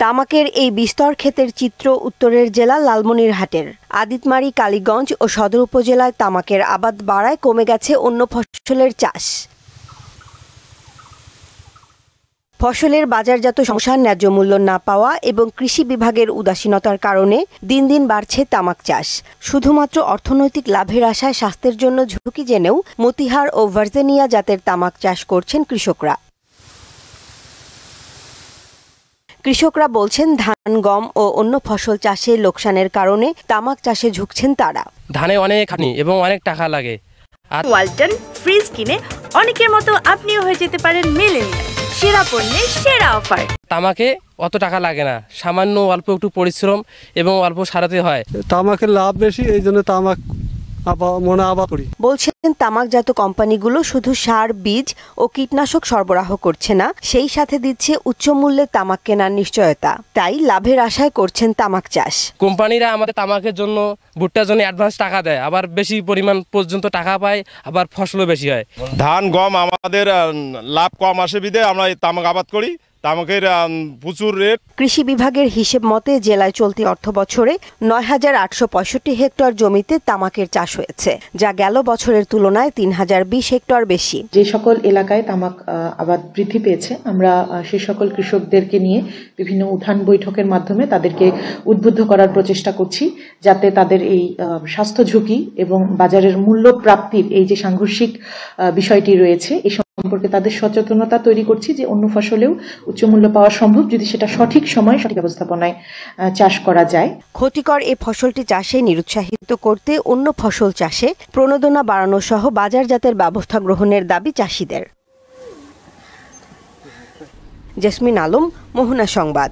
তামাকের এই বিস্তর ক্ষেতের চিত্র উত্তরের জেলা লালমনিরহাটের। আদিতমারি, কালীগঞ্জ ও সদর উপজেলায় তামাকের আবাদ বাড়ায় কমে গেছে অন্য ফসলের চাষ। ফসলের বাজারজাত সমস্যা, ন্যায্য মূল্য না পাওয়া এবং কৃষি বিভাগের উদাসীনতার কারণে দিন দিন বাড়ছে তামাক চাষ। শুধুমাত্র অর্থনৈতিক লাভের আশায় স্বাস্থ্যের জন্য ঝুঁকি জেনেও মতিহার ও ভার্জিনিয়া জাতের তামাক চাষ করছেন কৃষকরা। কৃষকরা বলছেন, ধান, গম ও অন্য ফসল চাষে লোকসানের কারণে তামাক চাষে ঝুঁকছেন তারা। ধানে অনেক খাটনি এবং অনেক টাকা লাগে। আর ওয়ালটন ফ্রিজ কিনে অনেকের মতো আপনিও হয়ে যেতে পারেন মিলেনিয়াল। সেরা পণ্যের সেরা অফার। তামাকে অত টাকা লাগে না, সামান্য অল্প একটু পরিশ্রম এবং অল্প সারাতে হয়। তামাকের লাভ বেশি, এই জন্য তামাক বলছেন, তামাকজাত কোম্পানিগুলো শুধু সার, বীজ ও কীটনাশক সরবরাহ করছে না, সেই সাথে দিচ্ছে উচ্চ মূল্যে তামাক কেনার নিশ্চয়তা। তাই লাভের আশায় করছেন তামাক চাষ। কোম্পানিরা আমাদের তামাকের জন্য, ভুট্টার জন্য অ্যাডভান্স টাকা দেয়, আবার বেশি পরিমাণ পর্যন্ত টাকা পায়, আবার ফসলও বেশি হয়। ধান, গম আমাদের লাভ কম আসে বিধে আমরা এই তামাক আবাদ করি। তামাকের প্রচুর রেট। কৃষি বিভাগের হিসেব মতে জেলায় চলতি অর্থ বছরে ৯,৮৬৫ হেক্টর জমিতে তামাকের চাষ হয়েছে, যা গেল বছরের তুলনায় ৩,০২০ হেক্টর বেশি। যে সকল এলাকায় তামাক আবাদ বৃদ্ধি পেয়েছে, আমরা সে সকল কৃষকদেরকে নিয়ে বিভিন্ন উঠান বৈঠকের মাধ্যমে তাদেরকে উদ্বুদ্ধ করার প্রচেষ্টা করছি, যাতে তাদের এই স্বাস্থ্য ঝুঁকি এবং বাজারের মূল্য প্রাপ্তির এই যে সাংঘর্ষিক বিষয়টি রয়েছে, এই সম্পর্কে তাদের সচেতনতা তৈরি করছি যে অন্য ফসলেও উচ্চ মূল্য পাওয়া সম্ভব যদি সেটা সঠিক সময় সঠিক ব্যবস্থাপনায় চাষ করা যায়। ক্ষতিকর এই ফসলটি চাষে নিরুৎসাহিত করতে অন্য ফসল চাষে প্রণোদনা বাড়ানো সহ বাজারজাতের ব্যবস্থা গ্রহণের দাবি চাষিদের। জেসমিন আলম, মোহনা সংবাদ।